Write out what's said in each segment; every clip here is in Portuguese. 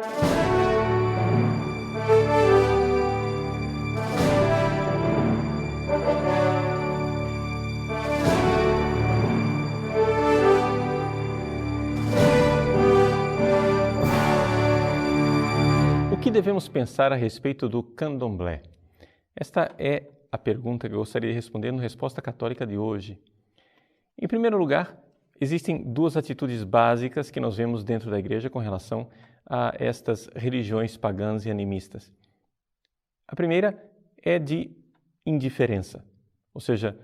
O que devemos pensar a respeito do candomblé? Esta é a pergunta que eu gostaria de responder no Resposta Católica de hoje. Em primeiro lugar, existem duas atitudes básicas que nós vemos dentro da Igreja com relação a estas religiões pagãs e animistas. A primeira é de indiferença, ou seja,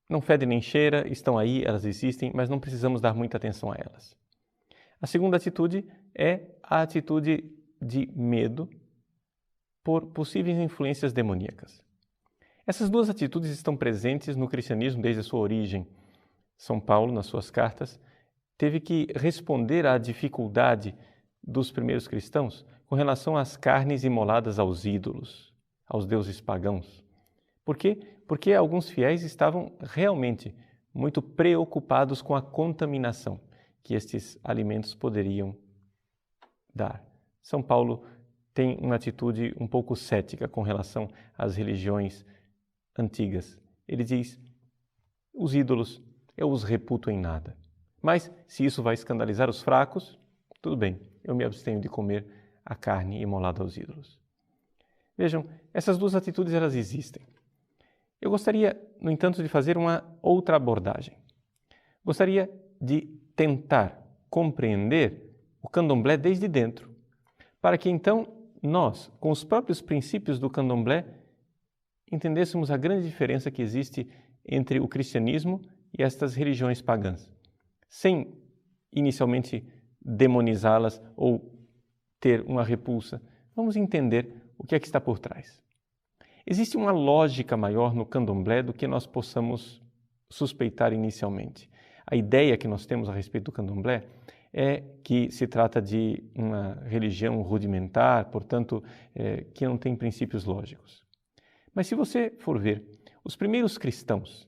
não fede nem cheira, estão aí, elas existem, mas não precisamos dar muita atenção a elas. A segunda atitude é a atitude de medo por possíveis influências demoníacas. Essas duas atitudes estão presentes no cristianismo desde a sua origem. São Paulo, nas suas cartas, teve que responder à dificuldade dos primeiros cristãos com relação às carnes imoladas aos ídolos, aos deuses pagãos. Por quê? Porque alguns fiéis estavam realmente muito preocupados com a contaminação que estes alimentos poderiam dar. São Paulo tem uma atitude um pouco cética com relação às religiões antigas. Ele diz, os ídolos, eu os reputo em nada. Mas, se isso vai escandalizar os fracos, tudo bem, eu me abstenho de comer a carne imolada aos ídolos. Vejam, essas duas atitudes elas existem. Eu gostaria, no entanto, de fazer uma outra abordagem. Gostaria de tentar compreender o candomblé desde dentro, para que então nós, com os próprios princípios do candomblé, entendêssemos a grande diferença que existe entre o cristianismo e estas religiões pagãs, sem inicialmente demonizá-las ou ter uma repulsa. Vamos entender o que é que está por trás. Existe uma lógica maior no candomblé do que nós possamos suspeitar inicialmente. A ideia que nós temos a respeito do candomblé é que se trata de uma religião rudimentar, portanto, que não tem princípios lógicos. Mas se você for ver, os primeiros cristãos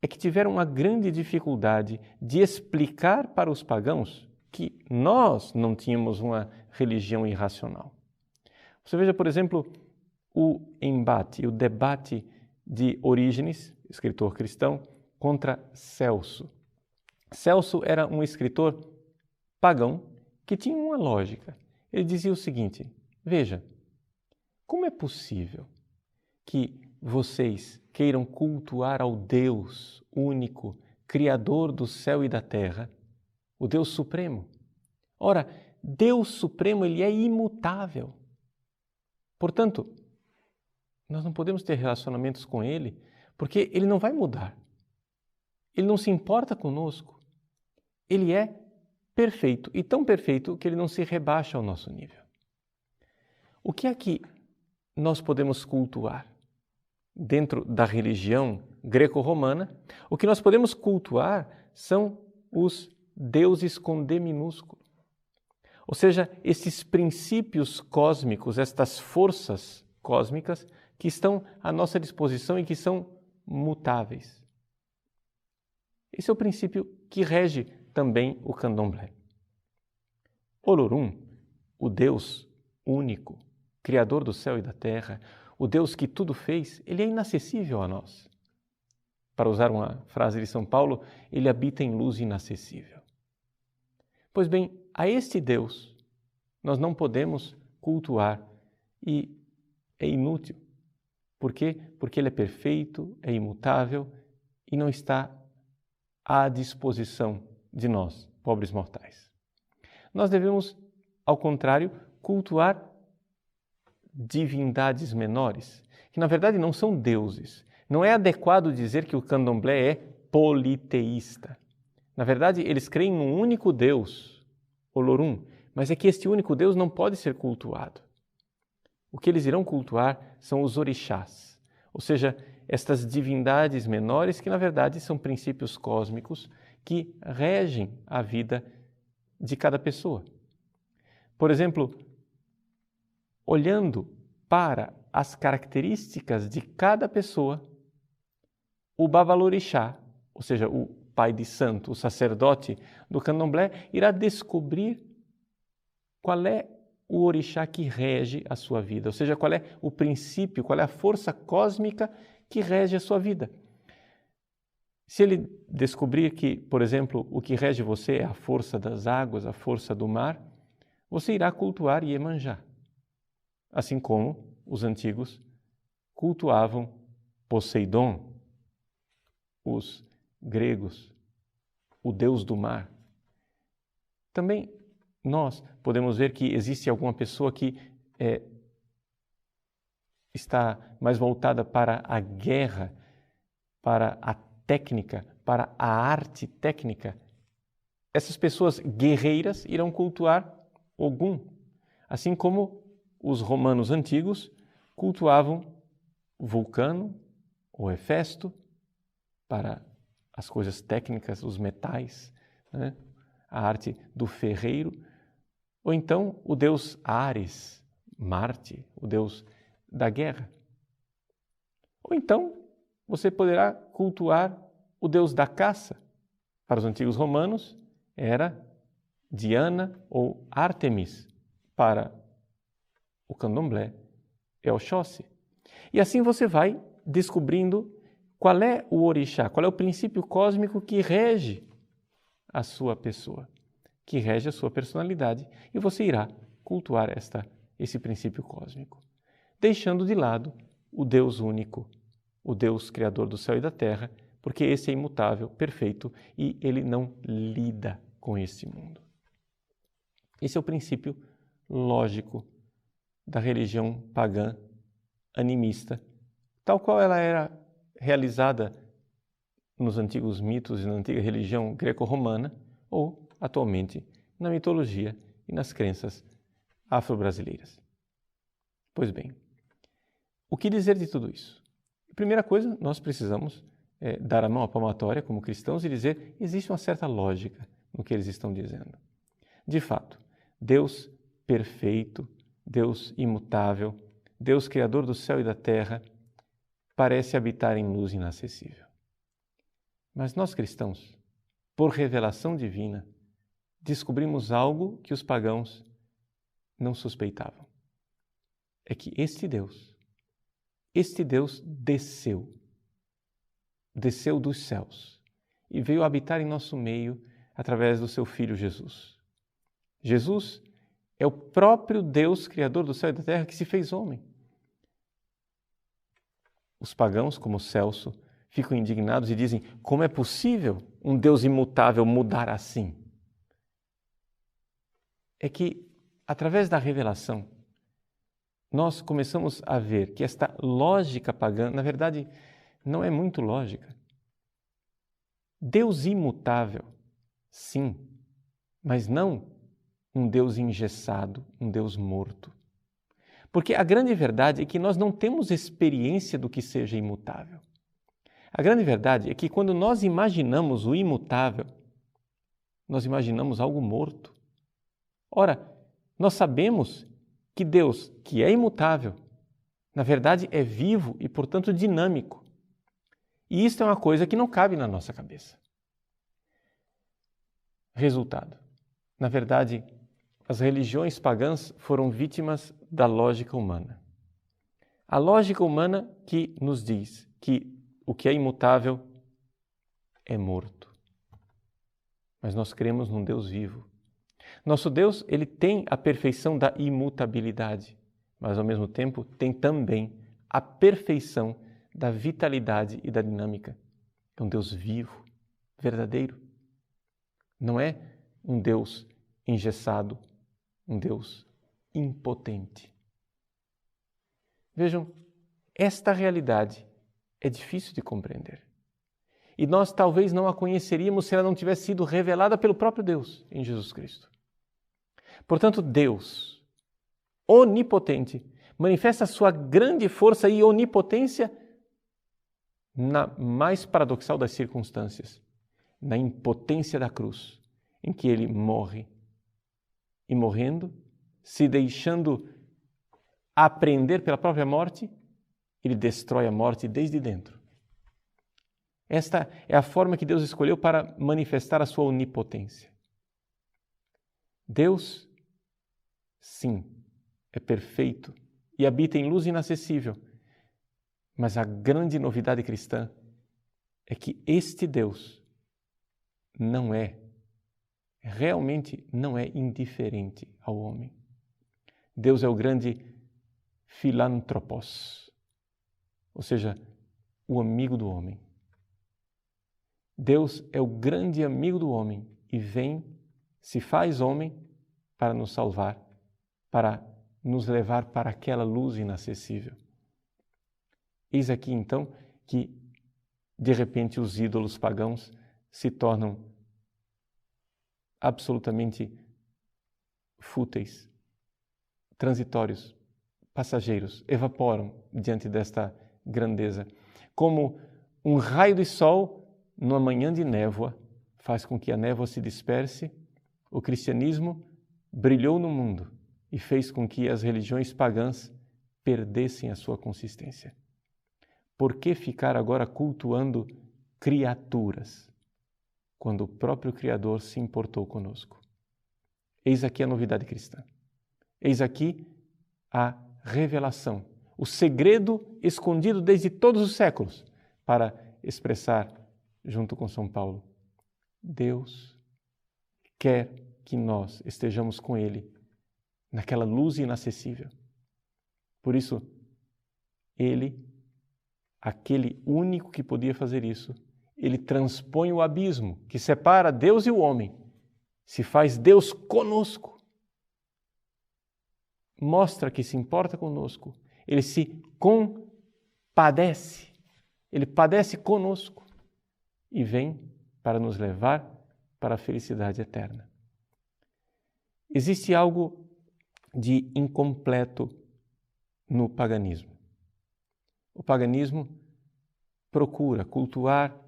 é que tiveram uma grande dificuldade de explicar para os pagãos que nós não tínhamos uma religião irracional. Você veja, por exemplo, o embate, o debate de Orígenes, escritor cristão, contra Celso. Celso era um escritor pagão que tinha uma lógica. Ele dizia o seguinte, veja, como é possível que vocês queiram cultuar ao Deus único, Criador do céu e da terra, o Deus Supremo? Ora, Deus Supremo, ele é imutável. Portanto, nós não podemos ter relacionamentos com ele, porque ele não vai mudar. Ele não se importa conosco. Ele é perfeito, e tão perfeito que ele não se rebaixa ao nosso nível. O que é que nós podemos cultuar? Dentro da religião greco-romana, o que nós podemos cultuar são os deuses com D minúsculo. Ou seja, esses princípios cósmicos, estas forças cósmicas que estão à nossa disposição e que são mutáveis. Esse é o princípio que rege também o candomblé. Olorum, o Deus único, Criador do céu e da terra, o Deus que tudo fez, ele é inacessível a nós. Para usar uma frase de São Paulo, ele habita em luz inacessível. Pois bem, a este Deus nós não podemos cultuar e é inútil. Por quê? Porque ele é perfeito, é imutável e não está à disposição de nós, pobres mortais. Nós devemos, ao contrário, cultuar divindades menores, que na verdade não são deuses. Não é adequado dizer que o candomblé é politeísta. Na verdade, eles creem num único Deus, Olorum, mas é que este único Deus não pode ser cultuado. O que eles irão cultuar são os orixás, ou seja, estas divindades menores que na verdade são princípios cósmicos que regem a vida de cada pessoa. Por exemplo, olhando para as características de cada pessoa, o Babalorixá, ou seja, o pai de santo, o sacerdote do candomblé, irá descobrir qual é o orixá que rege a sua vida, ou seja, qual é o princípio, qual é a força cósmica que rege a sua vida. Se ele descobrir que, por exemplo, o que rege você é a força das águas, a força do mar, você irá cultuar Iemanjá, assim como os antigos cultuavam Poseidon, os gregos, o deus do mar. Também nós podemos ver que existe alguma pessoa que está mais voltada para a guerra, para a técnica, para a arte técnica. Essas pessoas guerreiras irão cultuar Ogum, assim como os romanos antigos cultuavam Vulcano ou Hefesto para as coisas técnicas, os metais, né? A arte do ferreiro, ou então o deus Ares, Marte, o deus da guerra. Ou então você poderá cultuar o deus da caça. Para os antigos romanos era Diana ou Ártemis. Para o candomblé é Oxóssi. E assim você vai descobrindo qual é o orixá, qual é o princípio cósmico que rege a sua pessoa, que rege a sua personalidade, e você irá cultuar esse princípio cósmico, deixando de lado o Deus único, o Deus criador do céu e da terra, porque esse é imutável, perfeito, e ele não lida com esse mundo. Esse é o princípio lógico da religião pagã animista, tal qual ela era realizada nos antigos mitos e na antiga religião greco-romana ou, atualmente, na mitologia e nas crenças afro-brasileiras. Pois bem, o que dizer de tudo isso? Primeira coisa, nós precisamos dar a mão à palmatória como cristãos e dizer que existe uma certa lógica no que eles estão dizendo. De fato, Deus perfeito, Deus imutável, Deus criador do céu e da terra, parece habitar em luz inacessível. Mas nós cristãos, por revelação divina, descobrimos algo que os pagãos não suspeitavam. É que este Deus desceu dos céus e veio habitar em nosso meio através do seu Filho Jesus. Jesus é o próprio Deus, Criador do céu e da terra, que se fez homem. Os pagãos, como Celso, ficam indignados e dizem: como é possível um Deus imutável mudar assim? É que, através da revelação, nós começamos a ver que esta lógica pagã, na verdade, não é muito lógica. Deus imutável, sim, mas não um Deus engessado, um Deus morto. Porque a grande verdade é que nós não temos experiência do que seja imutável. A grande verdade é que quando nós imaginamos o imutável, nós imaginamos algo morto. Ora, nós sabemos que Deus, que é imutável, na verdade é vivo e, portanto, dinâmico. E isto é uma coisa que não cabe na nossa cabeça. Resultado: na verdade, as religiões pagãs foram vítimas da lógica humana. A lógica humana que nos diz que o que é imutável é morto. Mas nós cremos num Deus vivo. Nosso Deus, ele tem a perfeição da imutabilidade, mas ao mesmo tempo tem também a perfeição da vitalidade e da dinâmica. É um Deus vivo, verdadeiro. Não é um Deus engessado, um Deus impotente. Vejam, esta realidade é difícil de compreender. E nós talvez não a conheceríamos se ela não tivesse sido revelada pelo próprio Deus em Jesus Cristo. Portanto, Deus, onipotente, manifesta a sua grande força e onipotência na mais paradoxal das circunstâncias, na impotência da cruz, em que ele morre. E morrendo, se deixando apreender pela própria morte, ele destrói a morte desde dentro. Esta é a forma que Deus escolheu para manifestar a sua onipotência. Deus sim, é perfeito e habita em luz inacessível. Mas a grande novidade cristã é que este Deus realmente não é indiferente ao homem. Deus é o grande filantropos, ou seja, o amigo do homem. Deus é o grande amigo do homem e se faz homem para nos salvar, para nos levar para aquela luz inacessível. Eis aqui então que, de repente, os ídolos pagãos se tornam absolutamente fúteis, transitórios, passageiros, evaporam diante desta grandeza. Como um raio de sol numa manhã de névoa faz com que a névoa se disperse, o cristianismo brilhou no mundo e fez com que as religiões pagãs perdessem a sua consistência. Por que ficar agora cultuando criaturas, quando o próprio Criador se importou conosco? Eis aqui a novidade cristã. Eis aqui a revelação, o segredo escondido desde todos os séculos, para expressar, junto com São Paulo, Deus quer que nós estejamos com Ele naquela luz inacessível. Por isso, Ele, aquele único que podia fazer isso, Ele transpõe o abismo que separa Deus e o homem, se faz Deus conosco, mostra que se importa conosco, Ele se compadece, Ele padece conosco e vem para nos levar para a felicidade eterna. Existe algo de incompleto no paganismo. O paganismo procura cultuar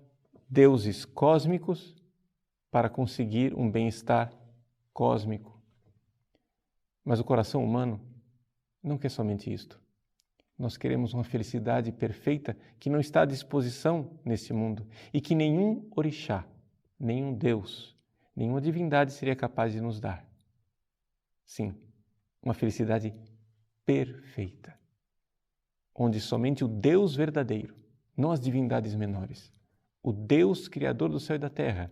deuses cósmicos para conseguir um bem-estar cósmico. Mas o coração humano não quer somente isto. Nós queremos uma felicidade perfeita que não está à disposição nesse mundo e que nenhum orixá, nenhum Deus, nenhuma divindade seria capaz de nos dar. Sim, uma felicidade perfeita, onde somente o Deus verdadeiro, não as divindades menores, o Deus Criador do céu e da terra,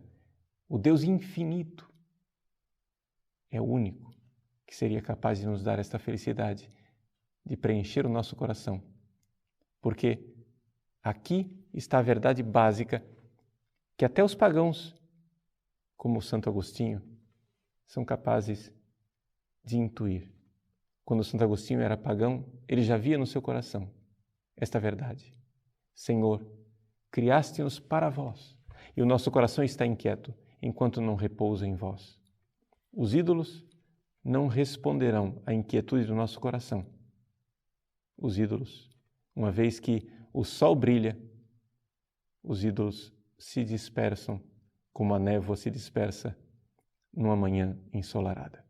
o Deus infinito, é o único que seria capaz de nos dar esta felicidade, de preencher o nosso coração. Porque aqui está a verdade básica que até os pagãos, como Santo Agostinho, são capazes de intuir. Quando Santo Agostinho era pagão, ele já via no seu coração esta verdade. Senhor, criaste-nos para vós, e o nosso coração está inquieto enquanto não repousa em vós. Os ídolos não responderão à inquietude do nosso coração. Os ídolos, uma vez que o sol brilha, os ídolos se dispersam como a névoa se dispersa numa manhã ensolarada.